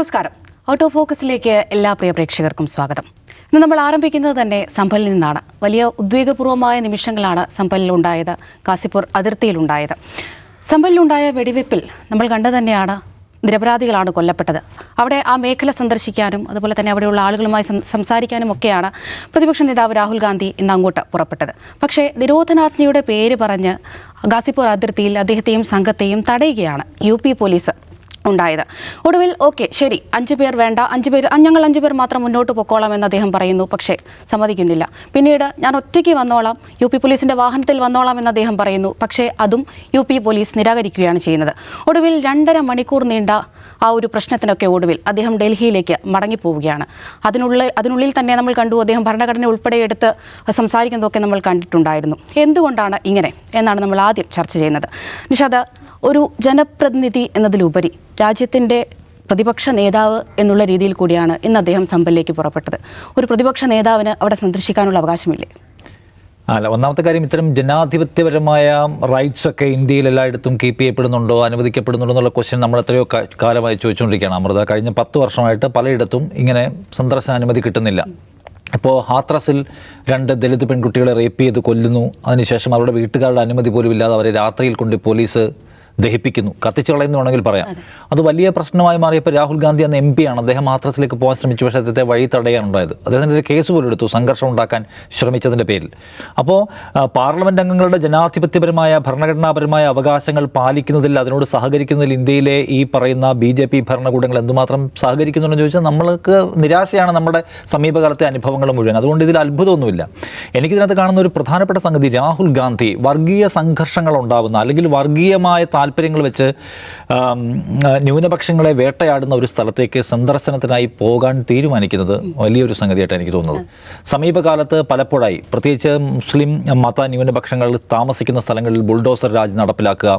നമസ്കാരം. Out of ഫോക്കസിലേക്ക് എല്ലാ പ്രിയ പ്രേക്ഷകർക്കും സ്വാഗതം. ഇന്ന് നമ്മൾ ആരംഭിക്കുന്നത് തന്നെ സംഭലിൽ നിന്നാണ്. വലിയ ഉദ്വേഗപൂർവമായ നിമിഷങ്ങളാണ് സംഭലിലുണ്ടായത്, കാസിപ്പൂർ അതിർത്തിയിലുണ്ടായത്. സംഭലിലുണ്ടായ വെടിവെപ്പിൽ നമ്മൾ കണ്ടു തന്നെയാണ് നിരപരാധികളാണ് കൊല്ലപ്പെട്ടത്. അവിടെ ആ മേഖല സന്ദർശിക്കാനും അതുപോലെ തന്നെ അവിടെയുള്ള ആളുകളുമായി സംസാരിക്കാനും ഒക്കെയാണ് പ്രതിപക്ഷ നേതാവ് രാഹുൽ ഗാന്ധി ഇന്ന് അങ്ങോട്ട് പുറപ്പെട്ടത്. പക്ഷേ നിരോധനാജ്ഞയുടെ പേര് പറഞ്ഞ് ഗാസിപ്പൂർ അതിർത്തിയിൽ അദ്ദേഹത്തെയും സംഘത്തെയും തടയുകയാണ് UP പോലീസ് ഉണ്ടായത്. ഒടുവിൽ ഓക്കെ ശരി, 5 പേർ വേണ്ട, 5 പേർ ഞങ്ങൾ 5 പേർ മാത്രം മുന്നോട്ട് പൊക്കോളാം എന്ന് അദ്ദേഹം പറയുന്നു. പക്ഷേ സമ്മതിക്കുന്നില്ല. പിന്നീട് ഞാൻ ഒറ്റയ്ക്ക് വന്നോളാം, UP പോലീസിൻ്റെ വാഹനത്തിൽ വന്നോളാം എന്ന് അദ്ദേഹം പറയുന്നു. പക്ഷേ അതും UP പോലീസ് നിരാകരിക്കുകയാണ് ചെയ്യുന്നത്. ഒടുവിൽ 2.5 മണിക്കൂർ നീണ്ട ആ ഒരു പ്രശ്നത്തിനൊക്കെ ഒടുവിൽ അദ്ദേഹം ഡൽഹിയിലേക്ക് മടങ്ങിപ്പോവുകയാണ്. അതിനുള്ളിൽ തന്നെ നമ്മൾ കണ്ടു അദ്ദേഹം ഭരണഘടന ഉൾപ്പെടെ എടുത്ത് സംസാരിക്കുന്നതൊക്കെ നമ്മൾ കണ്ടിട്ടുണ്ടായിരുന്നു. എന്തുകൊണ്ടാണ് ഇങ്ങനെ എന്നാണ് നമ്മൾ ആദ്യം ചർച്ച ചെയ്യുന്നത്. നിഷാദ്, ഒരു ജനപ്രതിനിധി എന്നതിലുപരി രാജ്യത്തിൻ്റെ പ്രതിപക്ഷ നേതാവ് എന്നുള്ള രീതിയിൽ കൂടിയാണ് ഇന്ന് അദ്ദേഹം സംഭലിലേക്ക് പുറപ്പെട്ടത്. ഒരു പ്രതിപക്ഷ നേതാവിന് അവിടെ സന്ദർശിക്കാനുള്ള അവകാശമില്ലേ? അല്ല, ഒന്നാമത്തെ കാര്യം, ഇത്തരം ജനാധിപത്യപരമായ റൈറ്റ്സ് ഒക്കെ ഇന്ത്യയിൽ എല്ലായിടത്തും കീപ്പ് ചെയ്യപ്പെടുന്നുണ്ടോ, അനുവദിക്കപ്പെടുന്നുണ്ടോ എന്നുള്ള ക്വസ്റ്റ്യൻ നമ്മൾ എത്രയോ കാലമായി ചോദിച്ചുകൊണ്ടിരിക്കുകയാണ്. അമൃത, കഴിഞ്ഞ 10 വർഷമായിട്ട് പലയിടത്തും ഇങ്ങനെ സന്ദർശന അനുമതി കിട്ടുന്നില്ല. ഇപ്പോൾ ഹാത്രസിൽ 2 ദലിത് പെൺകുട്ടികളെ റേപ്പ് ചെയ്ത് കൊല്ലുന്നു. അതിനുശേഷം അവരുടെ വീട്ടുകാരുടെ അനുമതി പോലും ഇല്ലാതെ അവരെ രാത്രിയിൽ കൊണ്ട് പോലീസ് ദഹിപ്പിക്കുന്നു, കത്തിച്ചു കളയുന്നു വേണമെങ്കിൽ പറയാം. അത് വലിയ പ്രശ്നമായി മാറിയപ്പോൾ രാഹുൽ ഗാന്ധി എന്ന MP ആണ്. അദ്ദേഹം ഹാത്രസിലേക്ക് പോകാൻ ശ്രമിച്ചു, പക്ഷേ അദ്ദേഹത്തെ വഴി തടയാനുണ്ടായത്. അദ്ദേഹത്തിൻ്റെ ഒരു കേസ് പോലും എടുത്തു, സംഘർഷം ഉണ്ടാക്കാൻ ശ്രമിച്ചതിൻ്റെ പേരിൽ. അപ്പോൾ പാർലമെൻറ്റ് അംഗങ്ങളുടെ ജനാധിപത്യപരമായ ഭരണഘടനാപരമായ അവകാശങ്ങൾ പാലിക്കുന്നതിൽ, അതിനോട് സഹകരിക്കുന്നതിൽ ഇന്ത്യയിലെ ഈ പറയുന്ന BJP ഭരണകൂടങ്ങൾ എന്തുമാത്രം സഹകരിക്കുന്നുണ്ടെന്ന് ചോദിച്ചാൽ നമ്മൾക്ക് നിരാശയാണ് നമ്മുടെ സമീപകാലത്തെ അനുഭവങ്ങൾ മുഴുവൻ. അതുകൊണ്ട് ഇതിൽ അത്ഭുതമൊന്നുമില്ല. എനിക്കിതിനകത്ത് കാണുന്ന ഒരു പ്രധാനപ്പെട്ട സംഗതി, രാഹുൽ ഗാന്ധി വർഗീയ സംഘർഷങ്ങൾ ഉണ്ടാകുന്ന അല്ലെങ്കിൽ വർഗീയമായ താല്പര്യങ്ങൾ വെച്ച് ന്യൂനപക്ഷങ്ങളെ വേട്ടയാടുന്ന ഒരു സ്ഥലത്തേക്ക് സന്ദർശനത്തിനായി പോകാൻ തീരുമാനിക്കുന്നത് വലിയൊരു സംഗതിയായിട്ടാണ് എനിക്ക് തോന്നുന്നത്. സമീപകാലത്ത് പലപ്പോഴായി, പ്രത്യേകിച്ച് മുസ്ലിം മത ന്യൂനപക്ഷങ്ങൾ താമസിക്കുന്ന സ്ഥലങ്ങളിൽ ബുൾഡോസർ രാജ് നടപ്പിലാക്കുക,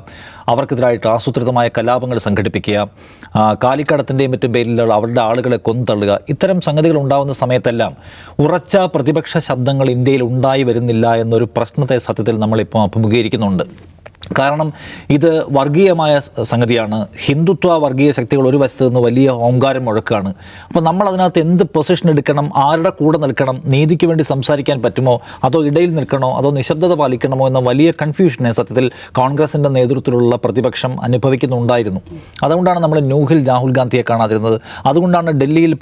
അവർക്കെതിരായിട്ട് ആസൂത്രിതമായ കലാപങ്ങൾ സംഘടിപ്പിക്കുക, കാലിക്കടത്തിൻ്റെയും മറ്റും പേരിൽ അവരുടെ ആളുകളെ കൊന്നുതള്ളുക, ഇത്തരം സംഗതികൾ ഉണ്ടാകുന്ന സമയത്തെല്ലാം ഉറച്ച പ്രതിപക്ഷ ശബ്ദങ്ങൾ ഇന്ത്യയിൽ ഉണ്ടായി വരുന്നില്ല എന്നൊരു പ്രശ്നത്തെ സത്യത്തിൽ നമ്മളിപ്പോൾ അഭിമുഖീകരിക്കുന്നുണ്ട്. കാരണം ഇത് വർഗീയമായ സംഗതിയാണ്. ഹിന്ദുത്വ വർഗീയ ശക്തികൾ ഒരു വശത്ത് നിന്ന് വലിയ ഓങ്കാരം മുഴക്കാണ്. അപ്പോൾ നമ്മൾ അതിനകത്ത് എന്ത് പൊസിഷൻ എടുക്കണം, ആരുടെ കൂടെ നിൽക്കണം, നീതിക്ക് വേണ്ടി സംസാരിക്കാൻ പറ്റുമോ, അതോ ഇടയിൽ നിൽക്കണോ, അതോ നിശബ്ദത പാലിക്കണമോ എന്ന വലിയ കൺഫ്യൂഷനെ സത്യത്തിൽ കോൺഗ്രസിൻ്റെ നേതൃത്വത്തിലുള്ള പ്രതിപക്ഷം അനുഭവിക്കുന്നുണ്ടായിരുന്നു. അതുകൊണ്ടാണ് നമ്മൾ ന്യൂഹിൽ രാഹുൽ ഗാന്ധിയെ കാണാതിരുന്നത്. അതുകൊണ്ടാണ് ഡൽഹിയിൽ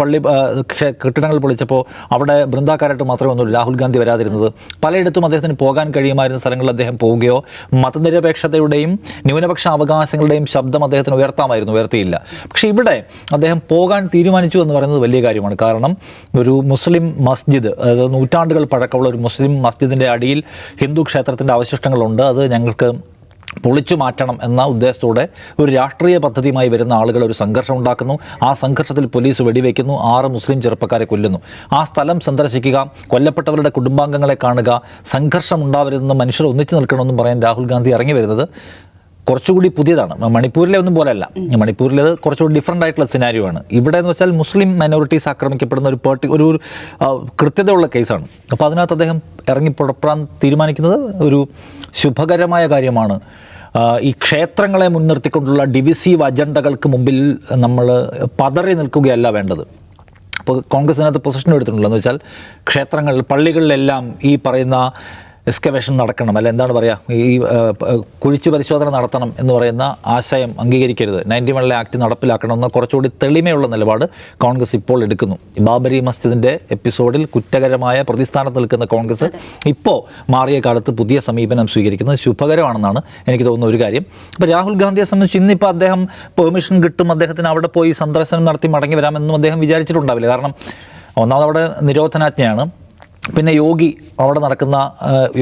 കെട്ടിടങ്ങൾ പൊളിച്ചപ്പോൾ അവിടെ ബൃന്ദാക്കാരായിട്ട് മാത്രമേ ഒന്നുള്ളൂ രാഹുൽ ഗാന്ധി വരാതിരുന്നത്. പലയിടത്തും അദ്ദേഹത്തിന് പോകാൻ കഴിയുമായിരുന്ന സ്ഥലങ്ങളിൽ അദ്ദേഹം പോവുകയോ മതനിരപേക്ഷതയുടെയും ന്യൂനപക്ഷ അവകാശങ്ങളുടെയും ശബ്ദം അദ്ദേഹത്തിന് ഉയർത്തിയില്ല. പക്ഷേ ഇവിടെ അദ്ദേഹം പോകാൻ തീരുമാനിച്ചു എന്ന് പറയുന്നത് വലിയ കാര്യമാണ്. കാരണം ഒരു മുസ്ലിം മസ്ജിദ്, അതായത് നൂറ്റാണ്ടുകൾ പഴക്കമുള്ള ഒരു മുസ്ലിം മസ്ജിദിൻ്റെ അടിയിൽ ഹിന്ദു ക്ഷേത്രത്തിൻ്റെ അവശിഷ്ടങ്ങളുണ്ട്. അത് ഞങ്ങൾക്ക് പൊളിച്ചു മാറ്റണം എന്ന ഉദ്ദേശത്തോടെ ഒരു രാഷ്ട്രീയ പദ്ധതിയുമായി വരുന്ന ആളുകൾ ഒരു സംഘർഷം ഉണ്ടാക്കുന്നു. ആ സംഘർഷത്തിൽ പോലീസ് വെടിവെക്കുന്നു, 6 മുസ്ലിം ചെറുപ്പക്കാരെ കൊല്ലുന്നു. ആ സ്ഥലം സന്ദർശിക്കുക, കൊല്ലപ്പെട്ടവരുടെ കുടുംബാംഗങ്ങളെ കാണുക, സംഘർഷം ഉണ്ടാവരുതെന്ന്, മനുഷ്യർ ഒന്നിച്ചു നിൽക്കണമെന്നും പറയാൻ രാഹുൽ ഗാന്ധി ഇറങ്ങി വരുന്നത് കുറച്ചുകൂടി പുതിയതാണ്. മണിപ്പൂരിലെ ഒന്നും പോലെയല്ല. മണിപ്പൂരിലേത് കുറച്ചുകൂടി ഡിഫറൻ്റ് ആയിട്ടുള്ള സിനാരിയോ ആണ്. ഇവിടെ എന്ന് വെച്ചാൽ മുസ്ലിം മൈനോറിറ്റീസ് ആക്രമിക്കപ്പെടുന്ന ഒരു കൃത്യതയുള്ള കേസാണ്. അപ്പോൾ അതിനകത്ത് അദ്ദേഹം ഇറങ്ങി പുറപ്പെടാൻ തീരുമാനിക്കുന്നത് ഒരു ശുഭകരമായ കാര്യമാണ്. ഈ ക്ഷേത്രങ്ങളെ മുൻനിർത്തിക്കൊണ്ടുള്ള ഡിവിസീവ് അജണ്ടകൾക്ക് മുമ്പിൽ നമ്മൾ പതറി നിൽക്കുകയല്ല വേണ്ടത്. അപ്പോൾ കോൺഗ്രസിനകത്ത് പൊസിഷൻ എടുത്തിട്ടുള്ളതെന്ന് വെച്ചാൽ ക്ഷേത്രങ്ങൾ, പള്ളികളിലെല്ലാം ഈ പറയുന്ന എക്സ്കവേഷൻ നടക്കണം, അല്ല എന്താണ് പറയുക, ഈ കുഴിച്ചു പരിശോധന നടത്തണം എന്ന് പറയുന്ന ആശയം അംഗീകരിക്കരുത്. 91 ആക്ട് നടപ്പിലാക്കണമെന്ന കുറച്ചുകൂടി തെളിമയുള്ള നിലപാട് കോൺഗ്രസ് ഇപ്പോൾ എടുക്കുന്നു. ബാബരി മസ്ജിദിൻ്റെ എപ്പിസോഡിൽ കുറ്റകരമായ പ്രതിസ്ഥാനത്ത് നിൽക്കുന്ന കോൺഗ്രസ് ഇപ്പോൾ മാറിയ കാലത്ത് പുതിയ സമീപനം സ്വീകരിക്കുന്നത് ശുഭകരമാണെന്നാണ് എനിക്ക് തോന്നുന്ന ഒരു കാര്യം. അപ്പോൾ രാഹുൽ ഗാന്ധിയെ സംബന്ധിച്ച് ഇന്നിപ്പോൾ അദ്ദേഹം പെർമിഷൻ കിട്ടും, അദ്ദേഹത്തിന് അവിടെ പോയി സന്ദർശനം നടത്തി മടങ്ങി വരാമെന്നും അദ്ദേഹം വിചാരിച്ചിട്ടുണ്ടാവില്ല. കാരണം ഒന്നാമത് അവിടെ നിരോധനാജ്ഞയാണ്. പിന്നെ യോഗി അവിടെ നടക്കുന്ന,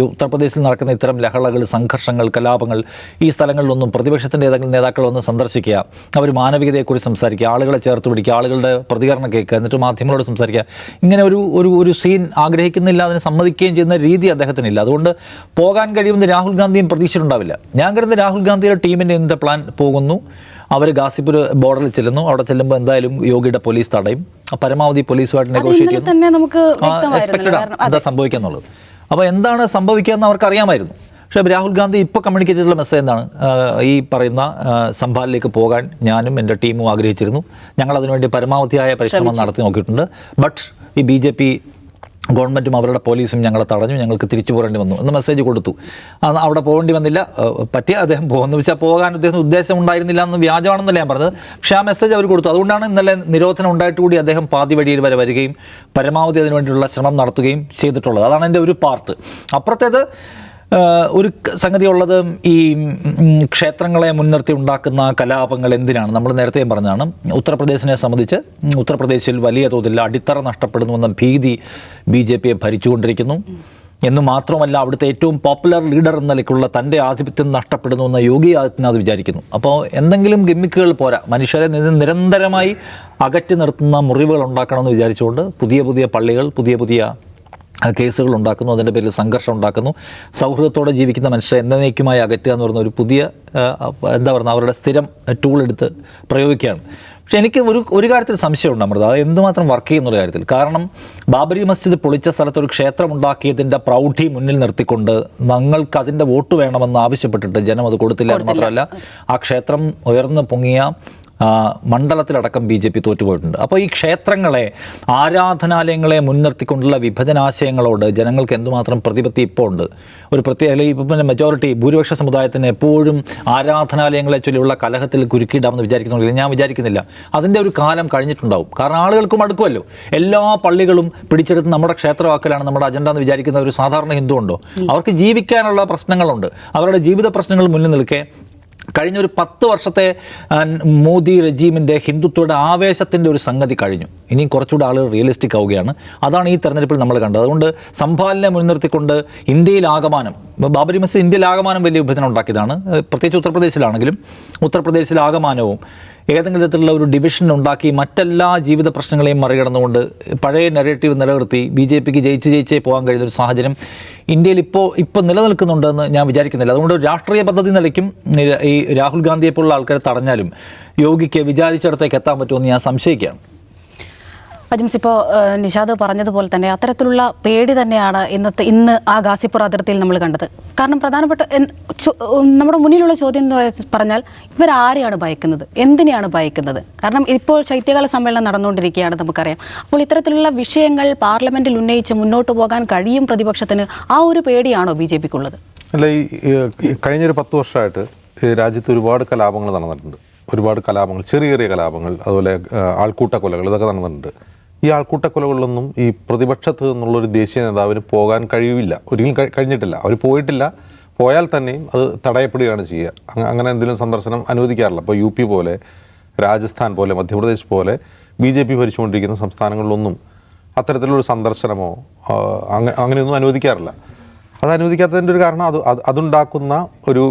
ഉത്തർപ്രദേശിൽ നടക്കുന്ന ഇത്തരം ലഹളകൾ, സംഘർഷങ്ങൾ, കലാപങ്ങൾ, ഈ സ്ഥലങ്ങളിലൊന്നും പ്രതിപക്ഷത്തിൻ്റെ ഏതെങ്കിലും നേതാക്കൾ വന്ന് സന്ദർശിക്കുക, അവർ മാനവികതയെക്കുറിച്ച് സംസാരിക്കുക, ആളുകളെ ചേർത്ത് പിടിക്കുക, ആളുകളുടെ പ്രതികരണം കേൾക്കുക, എന്നിട്ട് മാധ്യമങ്ങളോട് സംസാരിക്കുക, ഇങ്ങനെ ഒരു സീൻ ആഗ്രഹിക്കുന്നില്ല, അതിന് സമ്മതിക്കുകയും ചെയ്യുന്ന രീതി അദ്ദേഹത്തിനില്ല. അതുകൊണ്ട് പോകാൻ കഴിയുമെന്ന് രാഹുൽ ഗാന്ധിയും പ്രതീക്ഷിച്ചിട്ടുണ്ടാവില്ല. ഞാൻ കരുതുന്ന രാഹുൽ ഗാന്ധിയുടെ ടീമിൻ്റെ എന്ത് പ്ലാൻ പോകുന്നു, അവർ ഗാസിപ്പൂർ ബോർഡറിൽ ചെല്ലുന്നു. അവിടെ ചെല്ലുമ്പോൾ എന്തായാലും യോഗിയുടെ പോലീസ് തടയും, പരമാവധി പോലീസുമായിട്ട് നെഗോഷിയേറ്റ് ചെയ്യുന്നു. എന്താ സംഭവിക്കുക എന്നുള്ളത്. അപ്പോൾ എന്താണ് സംഭവിക്കുക എന്ന് അവർക്ക് അറിയാമായിരുന്നു. പക്ഷേ രാഹുൽ ഗാന്ധി ഇപ്പോൾ കമ്മ്യൂണിക്കേറ്റ് ചെയ്തിട്ടുള്ള മെസ്സേജ് എന്താണ്? ഈ പറയുന്ന സംഭാലിലേക്ക് പോകാൻ ഞാനും എൻ്റെ ടീമും ആഗ്രഹിച്ചിരുന്നു. ഞങ്ങൾ അതിനുവേണ്ടി പരമാവധിയായ പരിശ്രമം നടത്തി നോക്കിയിട്ടുണ്ട്. ബട്ട് ഈ BJP ഗവൺമെൻറ്റും അവരുടെ പോലീസും ഞങ്ങളെ തടഞ്ഞു, ഞങ്ങൾക്ക് തിരിച്ചു പോരേണ്ടി വന്നു എന്ന് മെസ്സേജ് കൊടുത്തു. അവിടെ പോകേണ്ടി വന്നില്ല, പറ്റിയ അദ്ദേഹം പോകുന്നു വെച്ചാൽ പോകാൻ ഉദ്ദേശം ഉണ്ടായിരുന്നില്ല എന്ന് വ്യാജമാണെന്നല്ല ഞാൻ പറഞ്ഞത്. പക്ഷേ ആ മെസ്സേജ് അവർ കൊടുത്തു. അതുകൊണ്ടാണ് ഇന്നലെ നിരോധനം ഉണ്ടായിട്ട് കൂടി അദ്ദേഹം പാതി വഴിയിൽ വരെ വരികയും പരമാവധി അതിനുവേണ്ടിയുള്ള ശ്രമം നടത്തുകയും ചെയ്തിട്ടുള്ളത്. അതാണ് എൻ്റെ ഒരു പാർട്ട്. അപ്പുറത്തേത് ഒരു സംഗതി ഉള്ളത്, ഈ ക്ഷേത്രങ്ങളെ മുൻനിർത്തി ഉണ്ടാക്കുന്ന കലാപങ്ങൾ എന്തിനാണ്? നമ്മൾ നേരത്തെയും പറഞ്ഞതാണ്, ഉത്തർപ്രദേശിനെ സംബന്ധിച്ച് ഉത്തർപ്രദേശിൽ വലിയ തോതിൽ അടിത്തറ നഷ്ടപ്പെടുന്നുവെന്ന ഭീതി BJPയെ ഭരിച്ചുകൊണ്ടിരിക്കുന്നു എന്ന് മാത്രമല്ല, അവിടുത്തെ ഏറ്റവും പോപ്പുലർ ലീഡർ എന്ന നിലയ്ക്കുള്ള തൻ്റെ ആധിപത്യം നഷ്ടപ്പെടുന്നുവെന്ന് യോഗി ആദിത്യനാഥ് വിചാരിക്കുന്നു. അപ്പോൾ എന്തെങ്കിലും ഗിമ്മിക്കുകൾ പോരാ, മനുഷ്യരെ നിരന്തരമായി അകറ്റി നിർത്തുന്ന മുറിവുകൾ ഉണ്ടാക്കണമെന്ന് വിചാരിച്ചുകൊണ്ട് പുതിയ പള്ളികൾ, പുതിയ കേസുകൾ ഉണ്ടാക്കുന്നു, അതിൻ്റെ പേരിൽ സംഘർഷം ഉണ്ടാക്കുന്നു. സൗഹൃദത്തോടെ ജീവിക്കുന്ന മനുഷ്യരെ എന്നേക്കുമായി അകറ്റുക എന്ന് പറയുന്ന ഒരു പുതിയ അവരുടെ സ്ഥിരം ടൂൾ എടുത്ത് പ്രയോഗിക്കുകയാണ്. പക്ഷേ എനിക്ക് ഒരു കാര്യത്തിൽ സംശയമുണ്ട് അമൃത, അത് എന്തുമാത്രം വർക്ക് ചെയ്യുന്നുള്ള കാര്യത്തിൽ. കാരണം ബാബരി മസ്ജിദ് പൊളിച്ച സ്ഥലത്ത് ഒരു ക്ഷേത്രം ഉണ്ടാക്കിയതിൻ്റെ പ്രൗഢി മുന്നിൽ നിർത്തിക്കൊണ്ട് ഞങ്ങൾക്ക് അതിൻ്റെ വോട്ട് വേണമെന്ന് ആവശ്യപ്പെട്ടിട്ട് ജനം അത് കൊടുത്തില്ല എന്ന് മാത്രമല്ല, ആ ക്ഷേത്രം ഉയർന്നു പൊങ്ങിയ മണ്ഡലത്തിലടക്കം BJP തോറ്റുപോയിട്ടുണ്ട്. അപ്പോൾ ഈ ക്ഷേത്രങ്ങളെ, ആരാധനാലയങ്ങളെ മുൻനിർത്തിക്കൊണ്ടുള്ള വിഭജനാശയങ്ങളോട് ജനങ്ങൾക്ക് എന്തുമാത്രം പ്രതിപത്തി ഇപ്പോൾ ഉണ്ട്. ഒരു പ്രത്യേക ഇപ്പം മെജോറിറ്റി ഭൂരിപക്ഷ സമുദായത്തിന് എപ്പോഴും ആരാധനാലയങ്ങളെ ചൊല്ലിയുള്ള കലഹത്തിൽ കുരുക്കിയിടാമെന്ന് വിചാരിക്കുന്നില്ല. ഞാൻ വിചാരിക്കുന്നില്ല. അതിൻ്റെ ഒരു കാലം കഴിഞ്ഞിട്ടുണ്ടാവും. കാരണം ആളുകൾക്കും അടുക്കുമല്ലോ. എല്ലാ പള്ളികളും പിടിച്ചെടുത്ത് നമ്മുടെ ക്ഷേത്രവാക്കലാണ് നമ്മുടെ അജണ്ട എന്ന് വിചാരിക്കുന്ന ഒരു സാധാരണ ഹിന്ദു ഉണ്ടോ? അവർക്ക് ജീവിക്കാനുള്ള പ്രശ്നങ്ങളുണ്ട്. അവരുടെ ജീവിത പ്രശ്നങ്ങൾ മുന്നിൽ നിൽക്കെ കഴിഞ്ഞ ഒരു 10 വർഷത്തെ മോദി റെജീമിൻ്റെ ഹിന്ദുത്വയുടെ ആവേശത്തിൻ്റെ ഒരു സംഗതി കഴിഞ്ഞു. ഇനിയും കുറച്ചുകൂടെ ആളുകൾ റിയലിസ്റ്റിക് ആവുകയാണ്. അതാണ് ഈ തെരഞ്ഞെടുപ്പിൽ നമ്മൾ കണ്ടത്. അതുകൊണ്ട് സംഭാലിനെ മുൻനിർത്തിക്കൊണ്ട് ഇന്ത്യയിലാകമാനം, ബാബരി മസ്ജിദ് ഇന്ത്യയിലാകമാനം വലിയ വിഭജനം ഉണ്ടാക്കിയതാണ്. പ്രത്യേകിച്ച് ഉത്തർപ്രദേശിലാണെങ്കിലും ഏതെങ്കിലും തരത്തിലുള്ള ഒരു ഡിവിഷൻ ഉണ്ടാക്കി മറ്റെല്ലാ ജീവിത പ്രശ്നങ്ങളെയും മറികടന്നുകൊണ്ട് പഴയ നെറേറ്റീവ് നിലനിർത്തി BJPക്ക് ജയിച്ചേ പോകാൻ കഴിയുന്ന ഒരു സാഹചര്യം ഇന്ത്യയിൽ ഇപ്പോൾ നിലനിൽക്കുന്നുണ്ടെന്ന് ഞാൻ വിചാരിക്കുന്നില്ല. അതുകൊണ്ട് രാഷ്ട്രീയ പദ്ധതി നിലയ്ക്കും ഈ രാഹുൽ ഗാന്ധിയെപ്പോലുള്ള ആൾക്കാരെ തടഞ്ഞാലും യോഗിക്ക് വിചാരിച്ചിടത്തേക്ക് എത്താൻ പറ്റുമെന്ന് ഞാൻ സംശയിക്കുകയാണ്. അജിംസ്, ഇപ്പോൾ നിഷാദ് പറഞ്ഞതുപോലെ തന്നെ അത്തരത്തിലുള്ള പേടി തന്നെയാണ് ഇന്ന് ആ ഗാസിപ്പൂർ അതിർത്തിയിൽ നമ്മൾ കണ്ടത്. കാരണം പ്രധാനപ്പെട്ട നമ്മുടെ മുന്നിലുള്ള ചോദ്യം എന്ന് പറഞ്ഞാൽ ഇവരാരെയാണ് ഭയക്കുന്നത്, എന്തിനെയാണ് ഭയക്കുന്നത്? കാരണം ഇപ്പോൾ ശൈത്യകാല സമ്മേളനം നടന്നുകൊണ്ടിരിക്കുകയാണ്, നമുക്കറിയാം. അപ്പോൾ ഇത്തരത്തിലുള്ള വിഷയങ്ങൾ പാർലമെന്റിൽ ഉന്നയിച്ച് മുന്നോട്ട് പോകാൻ കഴിയും പ്രതിപക്ഷത്തിന്. ആ ഒരു പേടിയാണോ BJPക്കുള്ളത്? അല്ല, ഈ കഴിഞ്ഞൊരു 10 വർഷമായിട്ട് രാജ്യത്ത് ഒരുപാട് കലാപങ്ങൾ നടന്നിട്ടുണ്ട്. ഒരുപാട് കലാപങ്ങൾ, ചെറിയ കലാപങ്ങൾ, അതുപോലെ ആൾക്കൂട്ട കൊലകൾ, ഇതൊക്കെ നടന്നിട്ടുണ്ട്. ഈ ആൾക്കൂട്ട കൊലകളിലൊന്നും ഈ പ്രതിപക്ഷത്ത് നിന്നുള്ളൊരു ദേശീയ നേതാവിന് പോകാൻ കഴിയില്ല, ഒരിക്കലും കഴിഞ്ഞിട്ടില്ല. അവർ പോയിട്ടില്ല. പോയാൽ തന്നെയും അത് തടയപ്പെടുകയാണ് ചെയ്യുക. അങ്ങനെ എന്തെങ്കിലും സന്ദർശനം അനുവദിക്കാറില്ല. ഇപ്പോൾ UP പോലെ, രാജസ്ഥാൻ പോലെ, മധ്യപ്രദേശ് പോലെ BJP ഭരിച്ചുകൊണ്ടിരിക്കുന്ന സംസ്ഥാനങ്ങളിലൊന്നും അത്തരത്തിലുള്ളൊരു സന്ദർശനമോ അങ്ങനെയൊന്നും അനുവദിക്കാറില്ല. അത് അനുവദിക്കാത്തതിൻ്റെ ഒരു കാരണം അതുണ്ടാക്കുന്ന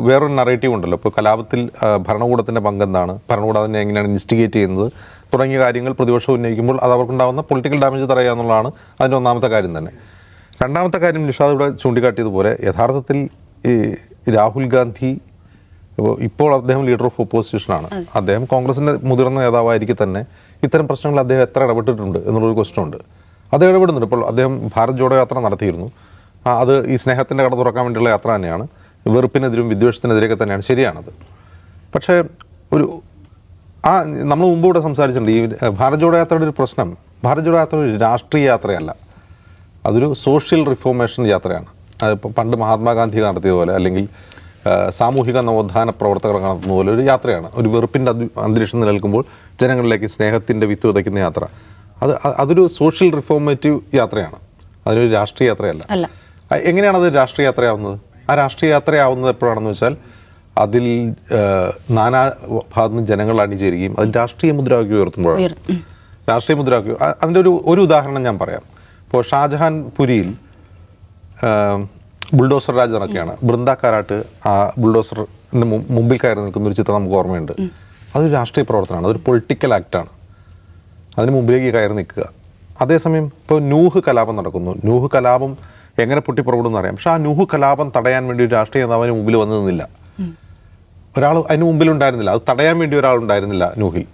വേറൊരു നറേറ്റീവ് ഉണ്ടല്ലോ. ഇപ്പോൾ കലാപത്തിൽ ഭരണകൂടത്തിൻ്റെ പങ്കെന്താണ്, ഭരണകൂടം അതിനെ എങ്ങനെയാണ് ഇൻസ്റ്റിഗേറ്റ് ചെയ്യുന്നത് തുടങ്ങിയ കാര്യങ്ങൾ പ്രതിപക്ഷം ഉന്നയിക്കുമ്പോൾ അത് അവർക്കുണ്ടാകുന്ന പൊളിറ്റിക്കൽ ഡാമേജ് തടയുക എന്നുള്ളതാണ് അതിൻ്റെ ഒന്നാമത്തെ കാര്യം തന്നെ. രണ്ടാമത്തെ കാര്യം നിഷാദ് ഇവിടെ ചൂണ്ടിക്കാട്ടിയതുപോലെ യഥാർത്ഥത്തിൽ ഈ രാഹുൽ ഗാന്ധി ഇപ്പോൾ അദ്ദേഹം ലീഡർ ഓഫ് ഓപ്പോസിഷനാണ്. അദ്ദേഹം കോൺഗ്രസിൻ്റെ മുതിർന്ന നേതാവായിരിക്കും തന്നെ ഇത്തരം പ്രശ്നങ്ങളിൽ അദ്ദേഹം എത്ര ഇടപെട്ടിട്ടുണ്ട് എന്നുള്ളൊരു ക്വസ്റ്റ്യൻ ഉണ്ട്. അത് ഇടപെടുന്നുണ്ട്. ഇപ്പോൾ അദ്ദേഹം ഭാരത് ജോഡോ യാത്ര നടത്തിയിരുന്നു. അത് ഈ സ്നേഹത്തിൻ്റെ കട തുറക്കാൻ വേണ്ടിയുള്ള യാത്ര തന്നെയാണ്. വെറുപ്പിനെതിരും വിദ്വേഷത്തിനെതിരെയൊക്കെ തന്നെയാണ്, ശരിയാണത്. പക്ഷേ നമ്മൾ മുമ്പ് ഇവിടെ സംസാരിച്ചിട്ടുണ്ട്, ഈ ഭാരത് ജോഡോ യാത്രയുടെ ഒരു പ്രശ്നം, ഭാരത് ജോഡോ യാത്ര ഒരു രാഷ്ട്രീയ യാത്രയല്ല, അതൊരു സോഷ്യൽ റിഫോർമേഷൻ യാത്രയാണ്. അതിപ്പോൾ പണ്ട് മഹാത്മാഗാന്ധി നടത്തിയതുപോലെ അല്ലെങ്കിൽ സാമൂഹിക നവോത്ഥാന പ്രവർത്തകർ നടത്തുന്ന പോലെ ഒരു യാത്രയാണ്. ഒരു വെറുപ്പിൻ്റെ അന്തരീക്ഷം നിലനിൽക്കുമ്പോൾ ജനങ്ങളിലേക്ക് സ്നേഹത്തിൻ്റെ വിത്ത് വിതയ്ക്കുന്ന യാത്ര, അതൊരു സോഷ്യൽ റിഫോർമേറ്റീവ് യാത്രയാണ്, അതിനൊരു രാഷ്ട്രീയ യാത്രയല്ല. എങ്ങനെയാണ് അത് രാഷ്ട്രീയ യാത്രയാവുന്നത്? ആ രാഷ്ട്രീയ യാത്രയാവുന്നത് എപ്പോഴാണെന്ന് വെച്ചാൽ അതിൽ നാനാ ഭാഗത്തു നിന്ന് ജനങ്ങൾ അണിചേരുകയും അതിൽ രാഷ്ട്രീയ മുദ്രാവാക്യം ഉയർത്തുമ്പോഴാണ്. രാഷ്ട്രീയ മുദ്രാവാക്യം അതിൻ്റെ ഒരു ഉദാഹരണം ഞാൻ പറയാം. ഇപ്പോൾ ഷാജഹാൻ പുരിയിൽ ബുൾഡോസർ രാജ് നടക്കുകയാണ്. ബൃന്ദ കാരാട്ട് ആ ബുൾഡോസറിൻ്റെ മുമ്പിൽ കയറി നിൽക്കുന്ന ഒരു ചിത്രം നമുക്ക് ഓർമ്മയുണ്ട്. അതൊരു രാഷ്ട്രീയ പ്രവർത്തനമാണ്, അതൊരു പൊളിറ്റിക്കൽ ആക്റ്റാണ്. അതിന് മുമ്പിലേക്ക് കയറി നിൽക്കുക. അതേസമയം ഇപ്പോൾ നൂഹ് കലാപം നടക്കുന്നു. നൂഹ് കലാപം എങ്ങനെ പൊട്ടിപ്പുറപ്പെടുമെന്ന് അറിയാം. പക്ഷെ ആ നൂഹ് കലാപം തടയാൻ വേണ്ടി ഒരു രാഷ്ട്രീയ നേതാവിന് മുമ്പിൽ വന്നു നിന്നില്ല. ഒരാൾ അതിന് മുമ്പിലുണ്ടായിരുന്നില്ല, അത് തടയാൻ വേണ്ടി ഒരാളുണ്ടായിരുന്നില്ല നൂഹിൽ.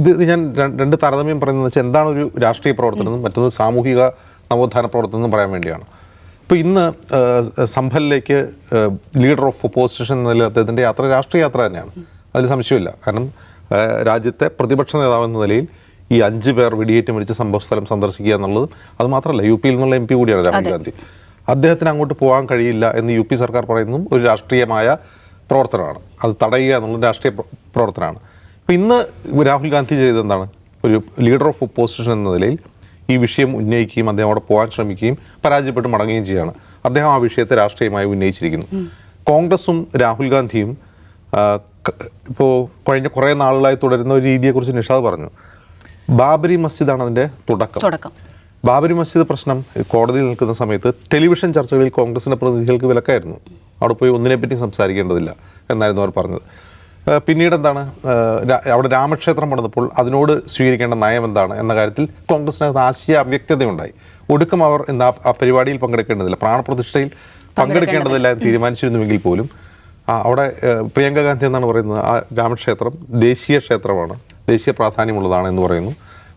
ഇത് ഞാൻ രണ്ട് താരതമ്യം പറയുന്നത് വെച്ചാൽ എന്താണ് ഒരു രാഷ്ട്രീയ പ്രവർത്തനം, മറ്റൊന്ന് സാമൂഹിക നവോത്ഥാന പ്രവർത്തനം എന്ന് പറയാൻ വേണ്ടിയാണ്. ഇപ്പോൾ ഇന്ന് സംഭലിലേക്ക് ലീഡർ ഓഫ് ഒപ്പോസിഷൻ എന്ന നിലയിൽ അദ്ദേഹത്തിൻ്റെ യാത്ര രാഷ്ട്രീയ യാത്ര തന്നെയാണ്, അതിൽ സംശയമില്ല. കാരണം രാജ്യത്തെ പ്രതിപക്ഷ നേതാവ് എന്ന നിലയിൽ ഈ 5 പേർ വെടിയേറ്റ് മരിച്ച സംഭവസ്ഥലം സന്ദർശിക്കുക എന്നുള്ളത്, അത് മാത്രമല്ല യു പിയിൽ നിന്നുള്ള MP കൂടിയാണ് രാഹുൽ ഗാന്ധി. അദ്ദേഹത്തിന് അങ്ങോട്ട് പോകാൻ കഴിയില്ല എന്ന് UP സർക്കാർ പറയുന്നതും ഒരു രാഷ്ട്രീയമായ പ്രവർത്തനമാണ്. അത് തടയുക എന്നുള്ളത് രാഷ്ട്രീയ പ്രവർത്തനമാണ്. ഇപ്പം ഇന്ന് രാഹുൽ ഗാന്ധി ചെയ്തെന്താണ്, ഒരു ലീഡർ ഓഫ് ഒപ്പോസിഷൻ എന്ന നിലയിൽ ഈ വിഷയം ഉന്നയിക്കുകയും അദ്ദേഹം അവിടെ പോകാൻ ശ്രമിക്കുകയും പരാജയപ്പെട്ട് മടങ്ങുകയും ചെയ്യുകയാണ്. അദ്ദേഹം ആ വിഷയത്തെ രാഷ്ട്രീയമായി ഉന്നയിച്ചിരിക്കുന്നു. കോൺഗ്രസും രാഹുൽ ഗാന്ധിയും ഇപ്പോൾ കഴിഞ്ഞ കുറേ നാളുകളായി തുടരുന്ന ഒരു രീതിയെക്കുറിച്ച് നിഷാദ് പറഞ്ഞു. ബാബരി മസ്ജിദാണ് അതിൻ്റെ തുടക്കം. ബാബരി മസ്ജിദ് പ്രശ്നം കോടതിയിൽ നിൽക്കുന്ന സമയത്ത് ടെലിവിഷൻ ചർച്ചകളിൽ കോൺഗ്രസിൻ്റെ പ്രതിനിധികൾക്ക് വിലക്കായിരുന്നു. അവിടെ പോയി ഒന്നിനെപ്പറ്റി സംസാരിക്കേണ്ടതില്ല എന്നായിരുന്നു അവർ പറഞ്ഞത്. പിന്നീട് എന്താണ്, അവിടെ രാമക്ഷേത്രം പണിതപ്പോൾ അതിനോട് സ്വീകരിക്കേണ്ട നയം എന്താണ് എന്ന കാര്യത്തിൽ കോൺഗ്രസിനകത്ത് ആശയ അവ്യക്തതയുണ്ടായി. ഒടുക്കം അവർ ആ പരിപാടിയിൽ പങ്കെടുക്കേണ്ടതില്ല, പ്രാണപ്രതിഷ്ഠയിൽ പങ്കെടുക്കേണ്ടതില്ല എന്ന് തീരുമാനിച്ചിരുന്നുവെങ്കിൽ പോലും അവിടെ പ്രിയങ്ക ഗാന്ധി എന്നാണ് പറയുന്നത്, ആ രാമക്ഷേത്രം ദേശീയ ക്ഷേത്രമാണ്, ദേശീയ പ്രാധാന്യമുള്ളതാണ് എന്ന് പറയുന്നു.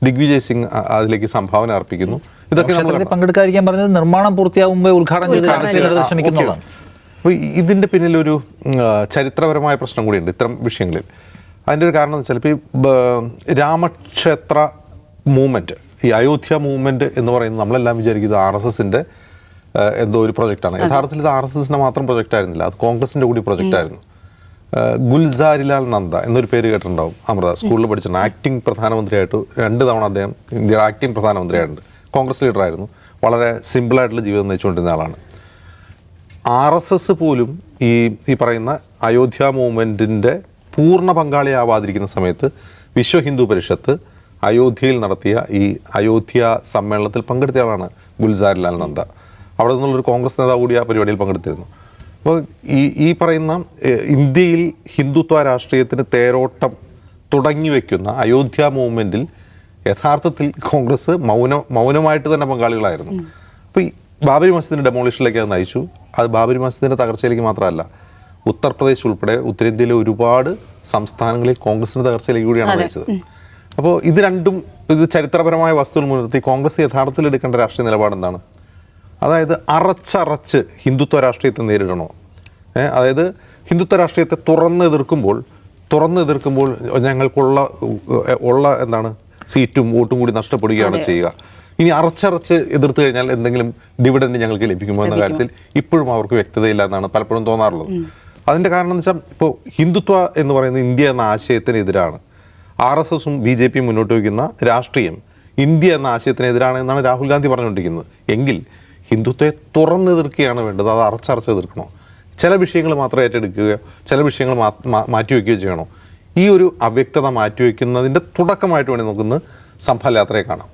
ദിഗ്വിജയ് സിംഗ് അതിലേക്ക് സംഭാവന അർപ്പിക്കുന്നു. ഇതൊക്കെ പങ്കെടുക്കാതിരിക്കാൻ പറഞ്ഞത് നിർമ്മാണം പൂർത്തിയാകുമ്പോൾ ഉദ്ഘാടനം ചെയ്ത് ശ്രമിക്കുന്നതാണ്. അപ്പോൾ ഇതിൻ്റെ പിന്നിലൊരു ചരിത്രപരമായ പ്രശ്നം കൂടിയുണ്ട് ഇത്തരം വിഷയങ്ങളിൽ. അതിൻ്റെ ഒരു കാരണം എന്ന് വെച്ചാൽ ഇപ്പോൾ ഈ രാമക്ഷേത്ര മൂവ്മെൻറ്റ്, ഈ അയോധ്യ മൂവ്മെൻറ്റ് എന്ന് പറയുന്നത് നമ്മളെല്ലാം വിചാരിക്കുന്നത് RSSൻ്റെ എന്തോ ഒരു പ്രൊജക്റ്റാണ്. യഥാർത്ഥത്തിൽ ഇത് RSSൻ്റെ മാത്രം പ്രൊജക്റ്റായിരുന്നില്ല, അത് കോൺഗ്രസിൻ്റെ കൂടി പ്രൊജക്റ്റായിരുന്നു. ഗുൽസാരിലാൽ നന്ദ എന്നൊരു പേര് കേട്ടിട്ടുണ്ടാവും അമൃത, സ്കൂളിൽ പഠിച്ചിട്ടുണ്ട്. ആക്ടിംഗ് പ്രധാനമന്ത്രിയായിട്ട് 2 തവണ അദ്ദേഹം ഇന്ത്യയുടെ ആക്ടിംഗ് പ്രധാനമന്ത്രിയായിട്ടുണ്ട്. കോൺഗ്രസ് ലീഡറായിരുന്നു, വളരെ സിമ്പിളായിട്ടുള്ള ജീവിതം നയിച്ചുകൊണ്ടിരുന്ന ആളാണ്. RSS പോലും ഈ പറയുന്ന അയോധ്യ മൂവ്മെൻറ്റിൻ്റെ പൂർണ്ണ പങ്കാളിയാവാതിരിക്കുന്ന സമയത്ത് വിശ്വ ഹിന്ദു പരിഷത്ത് അയോധ്യയിൽ നടത്തിയ ഈ അയോധ്യ സമ്മേളനത്തിൽ പങ്കെടുത്ത ആളാണ് ഗുൽസാരിലാൽ നന്ദ. അവിടെ നിന്നുള്ളൊരു കോൺഗ്രസ് നേതാവ് കൂടി ആ പരിപാടിയിൽ പങ്കെടുത്തിരുന്നു. അപ്പോൾ ഈ പറയുന്ന ഇന്ത്യയിൽ ഹിന്ദുത്വ രാഷ്ട്രീയത്തിന് തേരോട്ടം തുടങ്ങി വയ്ക്കുന്ന അയോധ്യ മൂവ്മെൻറ്റിൽ യഥാർത്ഥത്തിൽ കോൺഗ്രസ് മൗനമായിട്ട് തന്നെ പങ്കാളികളായിരുന്നു. അപ്പോൾ ഈ ബാബരി മസ്ജിദിൻ്റെ ഡെമോളിഷനിലേക്ക് അത് നയിച്ചു. അത് ബാബരി മസ്ജിദിൻ്റെ തകർച്ചയിലേക്ക് മാത്രമല്ല, ഉത്തർപ്രദേശ് ഉൾപ്പെടെ ഉത്തരേന്ത്യയിലെ ഒരുപാട് സംസ്ഥാനങ്ങളിൽ കോൺഗ്രസിൻ്റെ തകർച്ചയിലേക്ക് കൂടിയാണ് നയിച്ചത്. അപ്പോൾ ഇത് രണ്ടും, ഇത് ചരിത്രപരമായ വസ്തുക്കൾ മുൻനിർത്തി കോൺഗ്രസ് യഥാർത്ഥത്തിൽ എടുക്കേണ്ട രാഷ്ട്രീയ നിലപാട് എന്താണ്? അതായത് അറച്ചറച്ച് ഹിന്ദുത്വ രാഷ്ട്രീയത്തെ നേരിടണോ? അതായത് ഹിന്ദുത്വ രാഷ്ട്രീയത്തെ തുറന്ന് എതിർക്കുമ്പോൾ ഞങ്ങൾക്കുള്ള എന്താണ് സീറ്റും വോട്ടും കൂടി നഷ്ടപ്പെടുകയാണ് ചെയ്യുക. ഇനി അറച്ചറച്ച് എതിർത്ത് കഴിഞ്ഞാൽ എന്തെങ്കിലും ഡിവിഡൻഡ് ഞങ്ങൾക്ക് ലഭിക്കുമോ എന്ന കാര്യത്തിൽ ഇപ്പോഴും അവർക്ക് വ്യക്തതയില്ല എന്നാണ് പലപ്പോഴും തോന്നാറുള്ളത്. അതിൻ്റെ കാരണം എന്ന് വെച്ചാൽ, ഇപ്പോൾ ഹിന്ദുത്വ എന്ന് പറയുന്നത് ഇന്ത്യ എന്ന ആശയത്തിനെതിരാണ്. RSSും BJPയും മുന്നോട്ട് വയ്ക്കുന്ന രാഷ്ട്രീയം ഇന്ത്യ എന്ന ആശയത്തിനെതിരാണ് എന്നാണ് രാഹുൽ ഗാന്ധി പറഞ്ഞുകൊണ്ടിരിക്കുന്നത്. എങ്കിൽ ഹിന്ദുത്വത്തെ തുറന്നെതിർക്കുകയാണ് വേണ്ടത്, അത് അറച്ചറച്ച് എതിർക്കണോ? ചില വിഷയങ്ങൾ മാത്രം ഏറ്റെടുക്കുകയോ ചില വിഷയങ്ങൾ മാറ്റിവെക്കുകയോ ചെയ്യണോ? ഈ ഒരു അവ്യക്തത മാറ്റിവെക്കുന്നതിൻ്റെ തുടക്കമായിട്ട് വേണ്ടി നോക്കുന്നത് സംഭൽ യാത്രയെ കാണാം.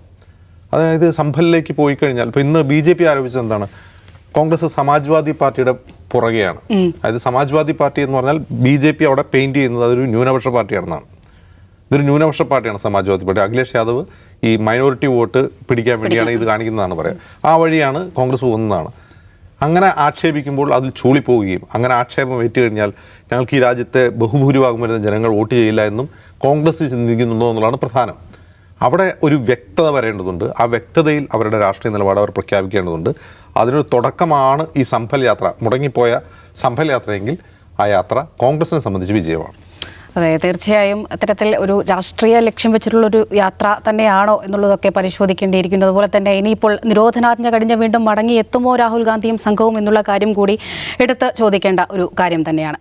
അതായത് സംഭലിലേക്ക് പോയി കഴിഞ്ഞാൽ, ഇപ്പോൾ ഇന്ന് BJP ആരോപിച്ചത് എന്താണ്? കോൺഗ്രസ് സമാജ്വാദി പാർട്ടിയുടെ പുറകെയാണ്. അതായത് സമാജ്വാദി പാർട്ടി എന്ന് പറഞ്ഞാൽ BJP അവിടെ പെയിൻറ്റ് ചെയ്യുന്നത് അതൊരു ന്യൂനപക്ഷ പാർട്ടിയാണെന്നാണ്. ഇതൊരു ന്യൂനപക്ഷ പാർട്ടിയാണ് സമാജ്വാദി പാർട്ടി. അഖിലേഷ് യാദവ് ഈ മൈനോറിറ്റി വോട്ട് പിടിക്കാൻ വേണ്ടിയാണ് ഇത് കാണിക്കുന്നതാണ് പറയുക. ആ വഴിയാണ് കോൺഗ്രസ് പോകുന്നതാണ്. അങ്ങനെ ആക്ഷേപിക്കുമ്പോൾ അതിൽ ചൂളിപ്പോവുകയും അങ്ങനെ ആക്ഷേപം ഏറ്റു കഴിഞ്ഞാൽ ഞങ്ങൾക്ക് ഈ രാജ്യത്തെ ബഹുഭൂരിഭാഗം വരുന്ന ജനങ്ങൾ വോട്ട് ചെയ്യില്ല എന്നും കോൺഗ്രസ് ചിന്തിക്കുന്നുണ്ടോ എന്നുള്ളതാണ് പ്രധാനം. അവിടെ ഒരു വ്യക്തത വരേണ്ടതുണ്ട്. ആ വ്യക്തതയിൽ അവരുടെ രാഷ്ട്രീയ നിലപാട് അവർ പ്രഖ്യാപിക്കേണ്ടതുണ്ട്. അതിനൊരു തുടക്കമാണ് ഈ സംഭൽ യാത്ര. മുടങ്ങിപ്പോയ സംഭൽ യാത്രയെങ്കിൽ ആ യാത്ര കോൺഗ്രസിനെ സംബന്ധിച്ച് വിജയമാണ്. അതെ, തീർച്ചയായും അത്തരത്തിൽ ഒരു രാഷ്ട്രീയ ലക്ഷ്യം വെച്ചിട്ടുള്ളൊരു യാത്ര തന്നെയാണോ എന്നുള്ളതൊക്കെ പരിശോധിക്കേണ്ടിയിരിക്കുന്നു. അതുപോലെ തന്നെ ഇനിയിപ്പോൾ നിരോധനാജ്ഞ കഴിഞ്ഞ് വീണ്ടും മടങ്ങി എത്തുമോ രാഹുൽ ഗാന്ധിയും സംഘവും എന്നുള്ള കാര്യം കൂടി എടുത്ത് ചോദിക്കേണ്ട ഒരു കാര്യം തന്നെയാണ്.